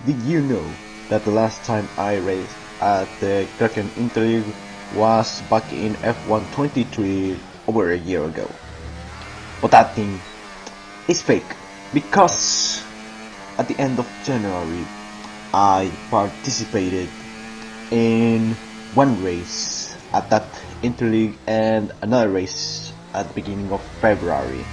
did you know that the last time I raced at the Kraken Interleague was back in F123 over a year ago? But that thing is fake, because at the end of January I participated in one race at that Interleague and another race at the beginning of February.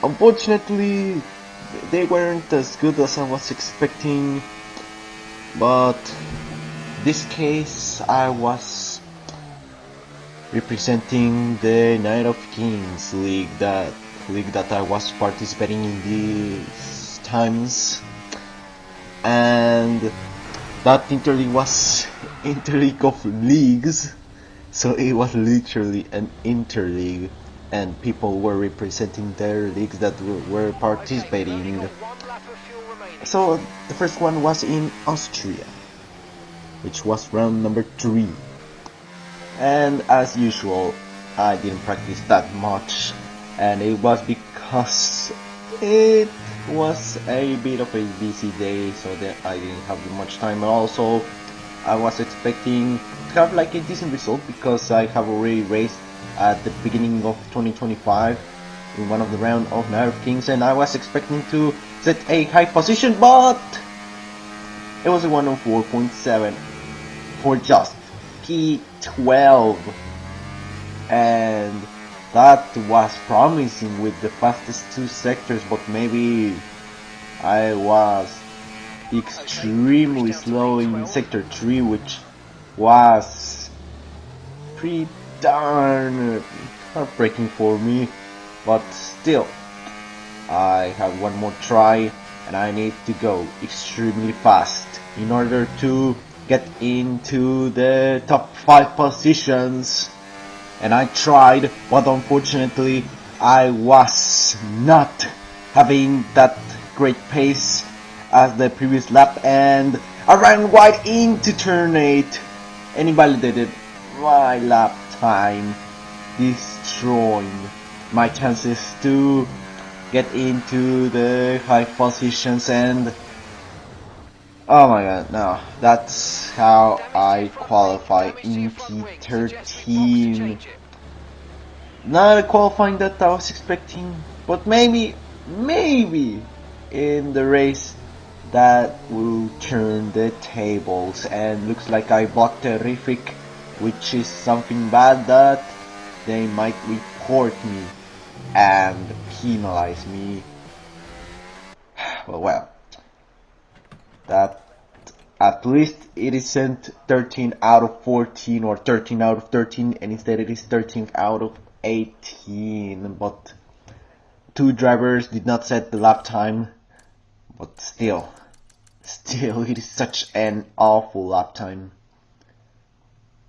Unfortunately, they weren't as good as I was expecting, but this case I was representing the Night of Kings league that I was participating in these times, and that Interleague was Interleague of Leagues, so it was literally an Interleague, and people were representing their leagues that were participating. So the first one was in Austria, which was round number 3, and as usual I didn't practice that much, and it was because it was a bit of a busy day, so that I didn't have much time. Also, I was expecting to have like a decent result because I have already raced at the beginning of 2025 in one of the round of Night of Kings, and I was expecting to set a high position, but it was a 104.7 for just P12, and that was promising with the fastest 2 sectors, but maybe I was extremely slow in sector 3, which was pretty darn heartbreaking for me. But still, I have one more try and I need to go extremely fast in order to get into the top 5 positions. And I tried, but unfortunately I was not having that great pace as the previous lap, and I ran wide into turn 8 and invalidated my lap time, destroying my chances to get into the high positions. And oh my god, no, that's how I qualify in P13. Not a qualifying that I was expecting, but maybe in the race that will turn the tables. And looks like I blocked terrific, which is something bad that they might report me and penalize me. Well, that at least it isn't 13 out of 14 or 13 out of 13, and instead it is 13 out of 18. But 2 drivers did not set the lap time, but still it is such an awful lap time.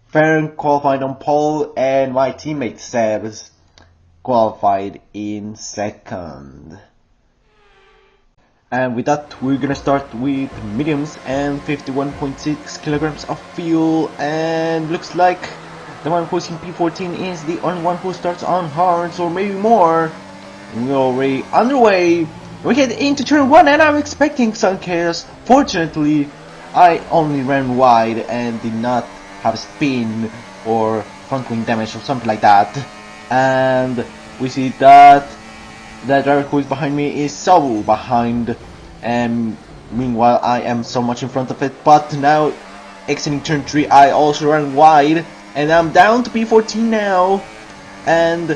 Farron qualified on pole, and my teammate Sebs qualified in second. And with that, we're gonna start with mediums and 51.6 kilograms of fuel, and looks like the one who's in P14 is the only one who starts on hards, or maybe more. We're already underway. We head into turn 1, and I'm expecting some chaos. Fortunately, I only ran wide and did not have spin or front wing damage or something like that. And we see that the driver who is behind me is so behind, and meanwhile I am so much in front of it. But now, exiting turn 3, I also ran wide, and I'm down to P14 now. And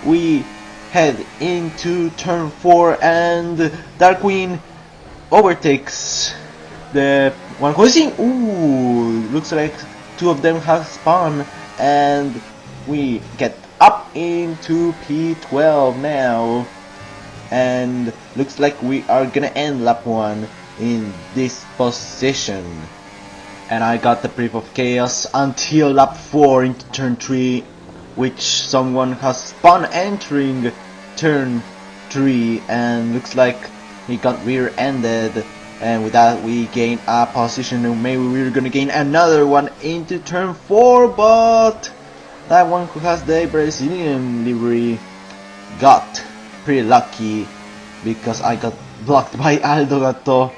we head into turn 4, and Darkwing overtakes the one who is in. Ooh, looks like 2 of them have spawned, and we get up into P12 now, and looks like we are gonna end lap 1 in this position. And I got the brief of chaos until lap 4 into turn 3, which someone has spawned entering turn 3, and looks like he got rear-ended, and with that we gain a position, and maybe we're gonna gain another one into turn 4, but that one who has the Brazilian livery got pretty lucky because I got blocked by Aldo Gato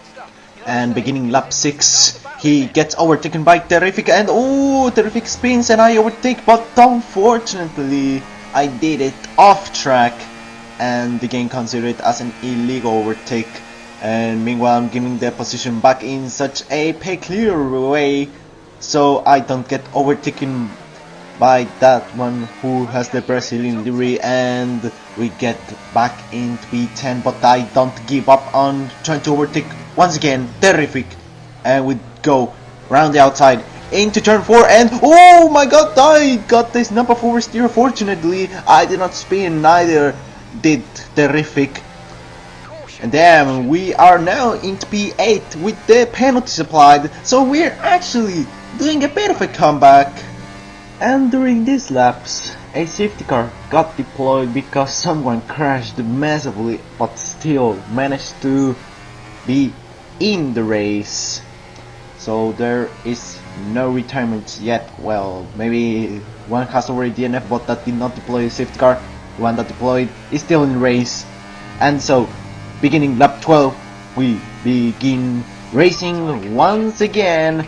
And beginning lap 6, he gets overtaken by Terrific, and oh, Terrific spins and I overtake, but unfortunately I did it off track and the game considered it as an illegal overtake. And meanwhile I'm giving the position back in such a peculiar way so I don't get overtaken by that one who has the Brazilian livery, and we get back into P10, but I don't give up on trying to overtake once again. Terrific, and we go round the outside into turn 4, and oh my god, I got this number 4 steer. Fortunately I did not spin, neither did Terrific. And damn, we are now into P8 with the penalties applied, so we're actually doing a bit of a comeback. And during these laps, a safety car got deployed because someone crashed massively but still managed to be in the race. So there is no retirement yet. Well, maybe one has already DNF but that did not deploy a safety car. The one that deployed is still in the race. And so, beginning lap 12, we begin racing once again.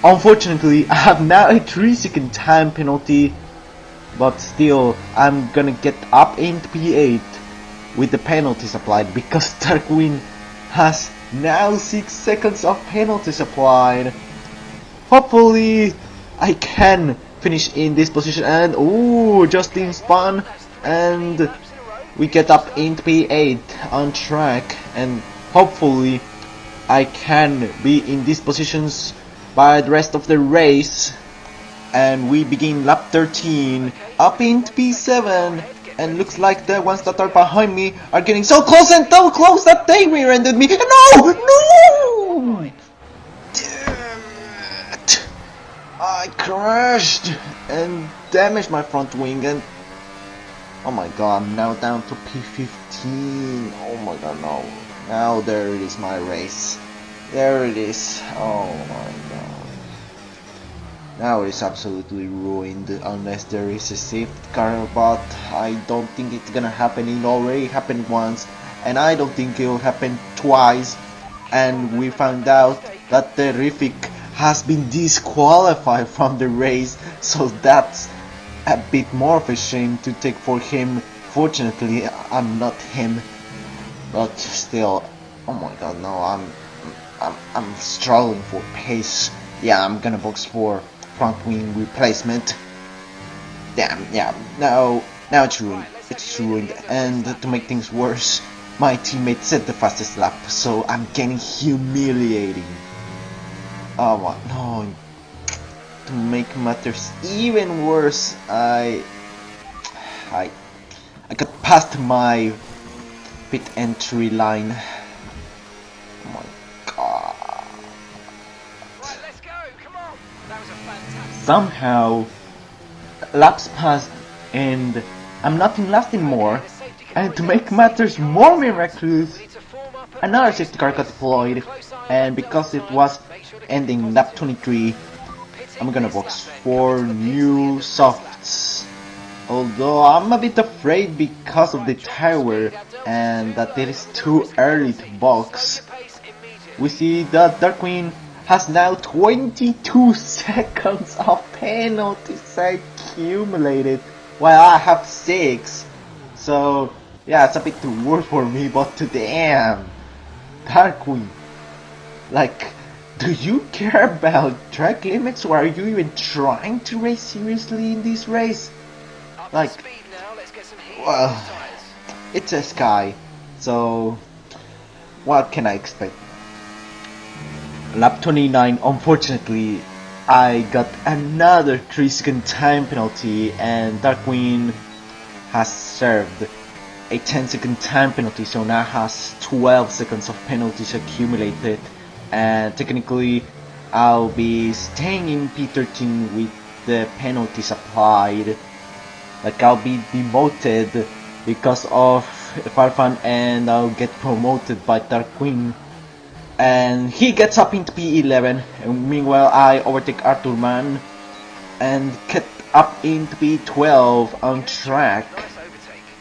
Unfortunately, I have now a 3-second time penalty, but still I'm gonna get up into P8 with the penalties applied because Darkwing has now 6 seconds of penalties applied. Hopefully I can finish in this position, and oh, Justin spun and we get up into P8 on track, and hopefully I can be in these positions by the rest of the race. And we begin lap 13 up into P7, and looks like the ones that are behind me are getting so close and so close that they rear-ended me. No! No! Damn it! I crashed and damaged my front wing, and oh my god, I'm now down to P15. Oh my god, no. Now there it is, my race. There it is. Oh my god. Now it's absolutely ruined unless there is a safety car, but I don't think it's gonna happen. It already happened once, and I don't think it'll happen twice. And we found out that Terrific has been disqualified from the race, so that's a bit more of a shame to take for him. Fortunately, I'm not him, but still, oh my god, no, I'm struggling for pace. Yeah, I'm gonna box for front wing replacement. Damn, yeah, now it's ruined. It's ruined, and to make things worse, my teammate set the fastest lap, so I'm getting humiliating. Oh my, no. To make matters even worse, I got past my pit entry line. Oh my god. Somehow laps passed and I'm not in last anymore, and to make matters more miraculous, another safety car got deployed, and because it was ending lap 23, I'm gonna box for new softs. Although I'm a bit afraid because of the tire wear and that it is too early to box. We see that Darkwing has now 22 seconds of penalties accumulated, while I have 6. So yeah, it's a bit too worse for me, but damn, Darkwing, like, do you care about track limits, or are you even trying to race seriously in this race? Like, well, it's a Sky, so what can I expect? Lap 29, unfortunately, I got another 3-second time penalty, and Darkwing has served a 10-second time penalty, so now has 12 seconds of penalties accumulated, and technically I'll be staying in P13 with the penalties applied. Like, I'll be demoted because of Farfan, and I'll get promoted by Darkwing. And he gets up into P11, and meanwhile I overtake Arthur Man and get up into P12 on track,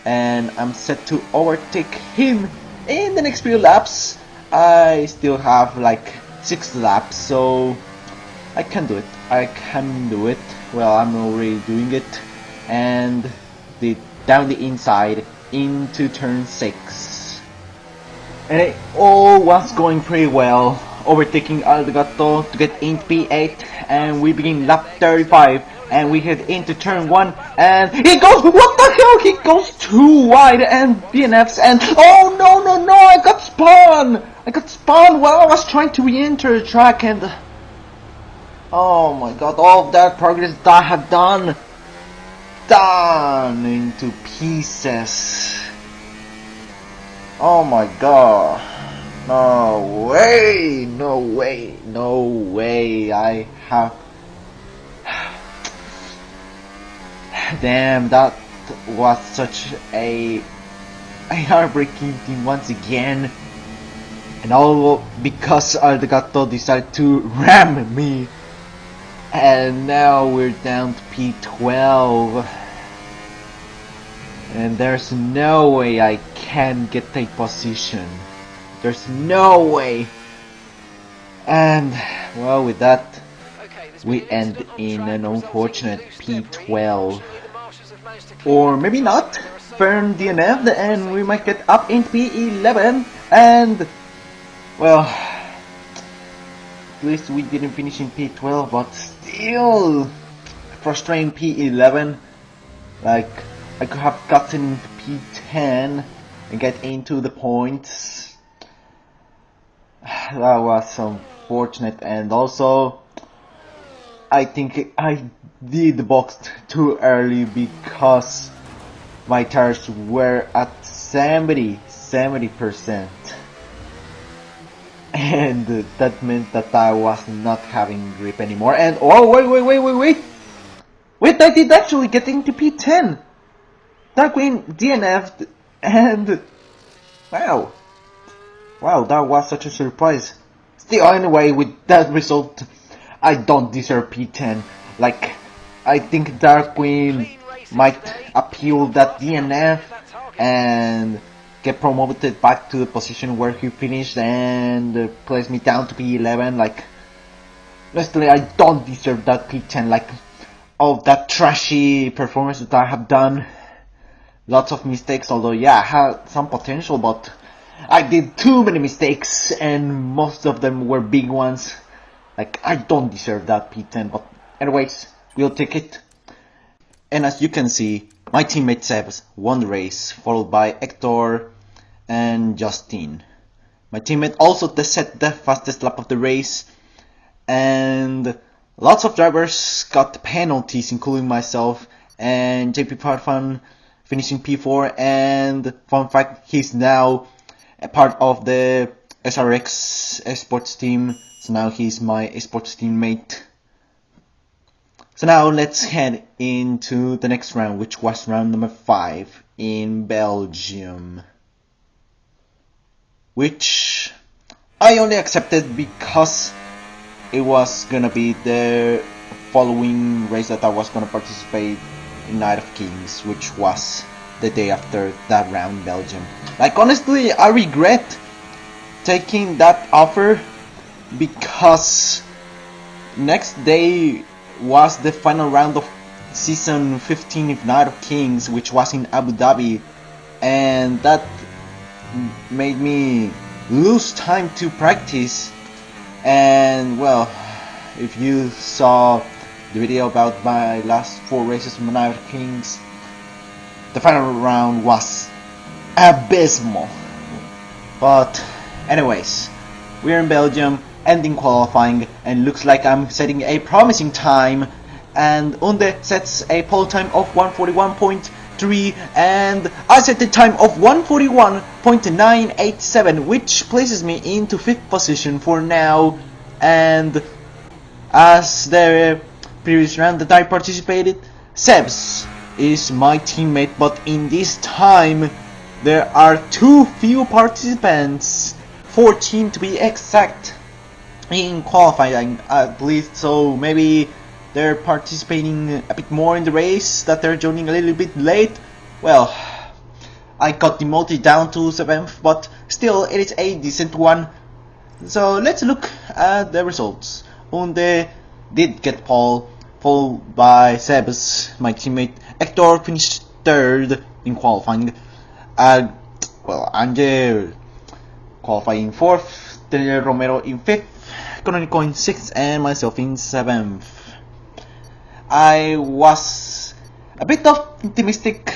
and I'm set to overtake him in the next few laps. I still have like 6 laps, so I can do it. I can do it. Well, I'm already doing it. And down the inside into turn 6. And it all was going pretty well. Overtaking Azkeladd to get into P8, and we begin lap 35, and we head into turn 1, and he goes, what the hell, he goes too wide, and DNFs, and oh no, I got spun while I was trying to re-enter the track, and oh my god, all of that progress that I had done into pieces. Oh my god. No way, I have... Damn, that was such a heartbreaking thing once again. And all because Azkeladd decided to ram me. And now we're down to P12. And there's no way I can get a position. There's no way. And well, with that, we end in an unfortunate P12. Or maybe not. Burn DNF and we might get up in P11. And well, at least we didn't finish in P12, but still frustrating P11. Like, I could have gotten into P10 and get into the points. That was unfortunate, and also I think I did boxed too early because my tires were at 70%, and that meant that I was not having grip anymore. And oh wait, I did actually get into P10. Darkwing DNF'd, and wow, that was such a surprise. Still, anyway, with that result, I don't deserve P10. Like, I think Darkwing might appeal that DNF and get promoted back to the position where he finished and place me down to P11. Like, honestly, I don't deserve that P10. Like, all that trashy performance that I have done. Lots of mistakes, although yeah, I had some potential, but I did too many mistakes, and most of them were big ones. Like, I don't deserve that P10, but anyways, we'll take it. And as you can see, my teammate Sebs won the race, followed by Hector and Justin. My teammate also set the fastest lap of the race, and lots of drivers got penalties, including myself and JP Parfan, finishing P4, and fun fact, he's now a part of the SRX esports team, so now he's my esports teammate. So now let's head into the next round, which was round number 5 in Belgium, which I only accepted because it was gonna be the following race that I was gonna participate in Night of Kings, which was the day after that round in Belgium. Like, honestly, I regret taking that offer because next day was the final round of season 15 of Night of Kings, which was in Abu Dhabi, and that made me lose time to practice. And well, if you saw the video about my last 4 races from Night of Kings, the final round was abysmal. But anyways, we're in Belgium, ending qualifying, and looks like I'm setting a promising time. And Unde sets a pole time of 1:41.3, and I set the time of 1:41.987, which places me into 5th position for now. And as the previous round that I participated, Sebs is my teammate, but in this time there are too few participants, 14 to be exact, in qualifying at least, so maybe they're participating a bit more in the race, that they're joining a little bit late. Well, I got demoted down to 7th, but still it is a decent one. So let's look at the results. Unde did get pole, followed by Sebas, my teammate. Hector finished 3rd in qualifying. Angel qualifying 4th, Daniel Romero in 5th, Chronico in 6th, and myself in 7th. I was a bit optimistic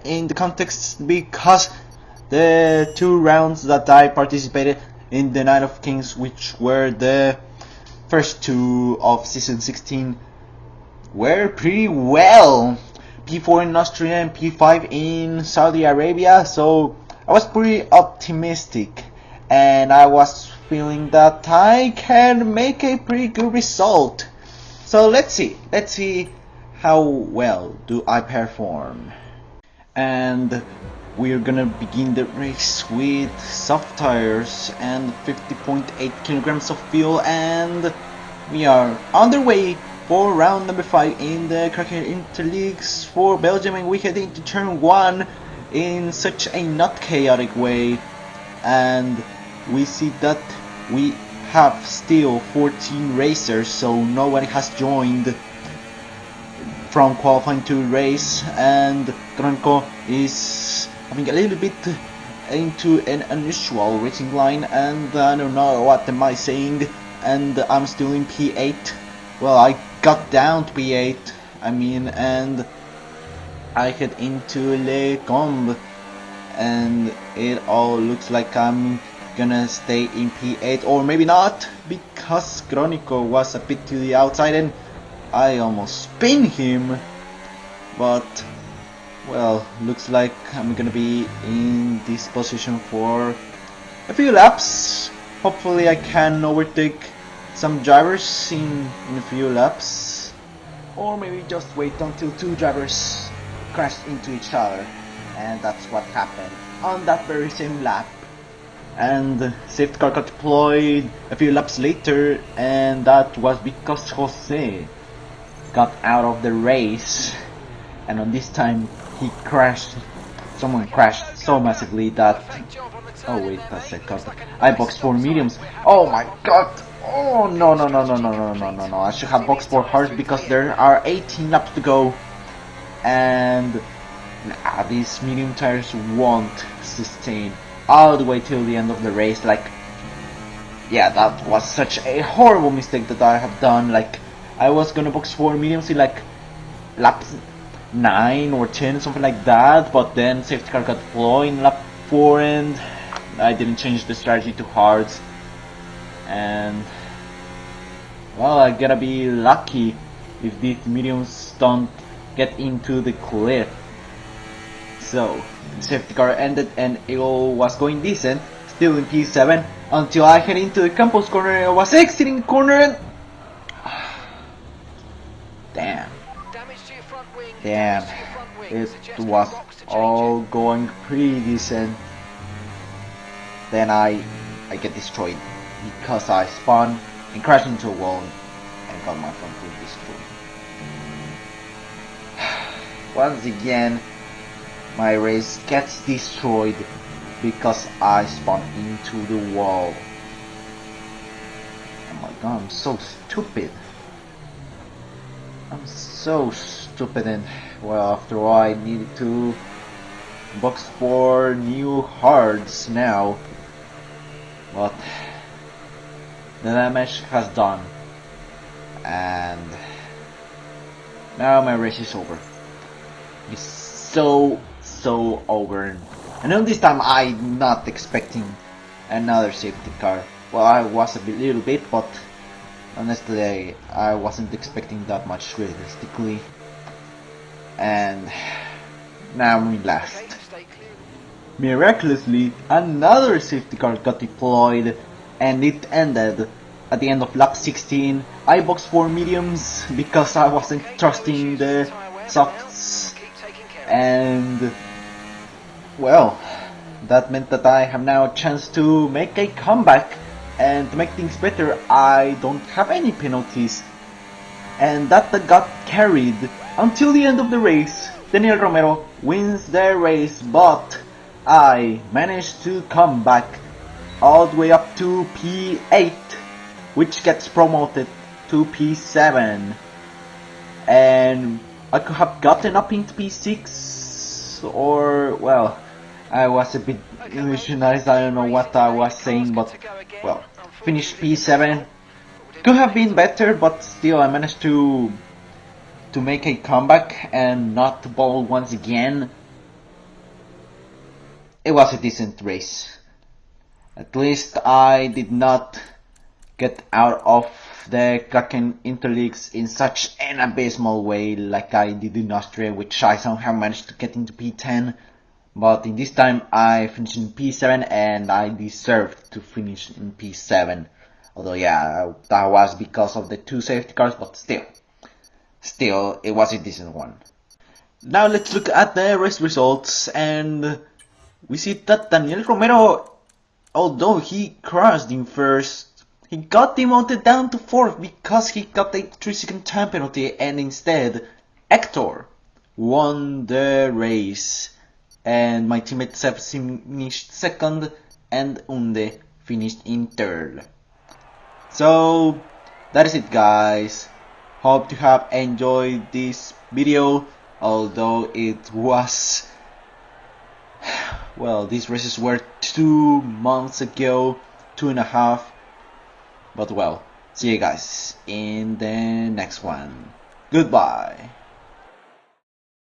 in the context because the 2 rounds that I participated in the Night of Kings, which were the first 2 of season 16, were pretty well. P4 in Austria and P5 in Saudi Arabia, so I was pretty optimistic and I was feeling that I can make a pretty good result. So let's see how well do I perform. And we're gonna begin the race with soft tires and 50.8 kilograms of fuel, and we are on the way for round number 5 in the Kraken Interleagues for Belgium, and we head into turn 1 in such a not chaotic way, and we see that we have still 14 racers, so nobody has joined from qualifying to race, and Chronico is having a little bit into an unusual racing line, and I don't know what am I saying, and I'm still in P8. Well, I got down to P8, and I head into Le Combe, and it all looks like I'm gonna stay in P8, or maybe not, because Chronico was a bit to the outside and I almost spin him, but well, looks like I'm gonna be in this position for a few laps. Hopefully I can overtake some drivers in a few laps, or maybe just wait until 2 drivers crash into each other, and that's what happened on that very same lap. And safety car got deployed a few laps later, and that was because Jose got out of the race, and on this time he crashed. Someone crashed so massively that, oh wait a second, I boxed for mediums. Oh my god, oh no, I should have boxed for hards because there are 18 laps to go, and these medium tires won't sustain all the way till the end of the race. Like, yeah, that was such a horrible mistake that I have done. Like, I was gonna box for mediums in like laps 9 or 10, something like that, but then safety car got deployed in lap 4 and I didn't change the strategy to hards, and well, I gotta be lucky if these mediums don't get into the cliff. So the safety car ended and it all was going decent, still in P7, until I head into the Campos corner and I was exiting the corner and damn, it was all going pretty decent. Then I get destroyed because I spun and crashed into a wall and got my front wheel destroyed. Once again, my race gets destroyed because I spun into the wall. Oh my god, I'm so stupid. I'm so stupid, and well, after all, I needed to box for new hards now, but the damage has done, and now my race is over. It's so over, and on this time I'm not expecting another safety car. Well, I was a little bit, but honestly I wasn't expecting that much realistically, and now I'm in last. Miraculously, another safety car got deployed, and it ended at the end of lap 16. I boxed for mediums because I wasn't trusting the softs, and well, that meant that I have now a chance to make a comeback, and to make things better, I don't have any penalties, and that got carried until the end of the race. Daniel Romero wins the race, but I managed to come back all the way up to P8, which gets promoted to P7, and I could have gotten up into P6, or well, I was a bit illusionized, I don't know what I was saying, but well, finished P7. Could have been better, but still I managed to make a comeback and not bowl once again. It was a decent race. At least I did not get out of the Kraken Interleagues in such an abysmal way like I did in Austria, which I somehow managed to get into P10. But in this time I finished in P7 and I deserved to finish in P7. Although yeah, that was because of the 2 safety cars, but still it was a decent one. Now let's look at the race results, and we see that Daniel Romero, although he crashed in first, he got demoted down to 4th because he got a 3-second time penalty, and instead Hector won the race. And my teammate Seb finished 2nd and Unde finished in 3rd. So that is it, guys. Hope you have enjoyed this video, although it was, well, these races were 2 months ago, 2.5, but well, see you guys in the next one. Goodbye.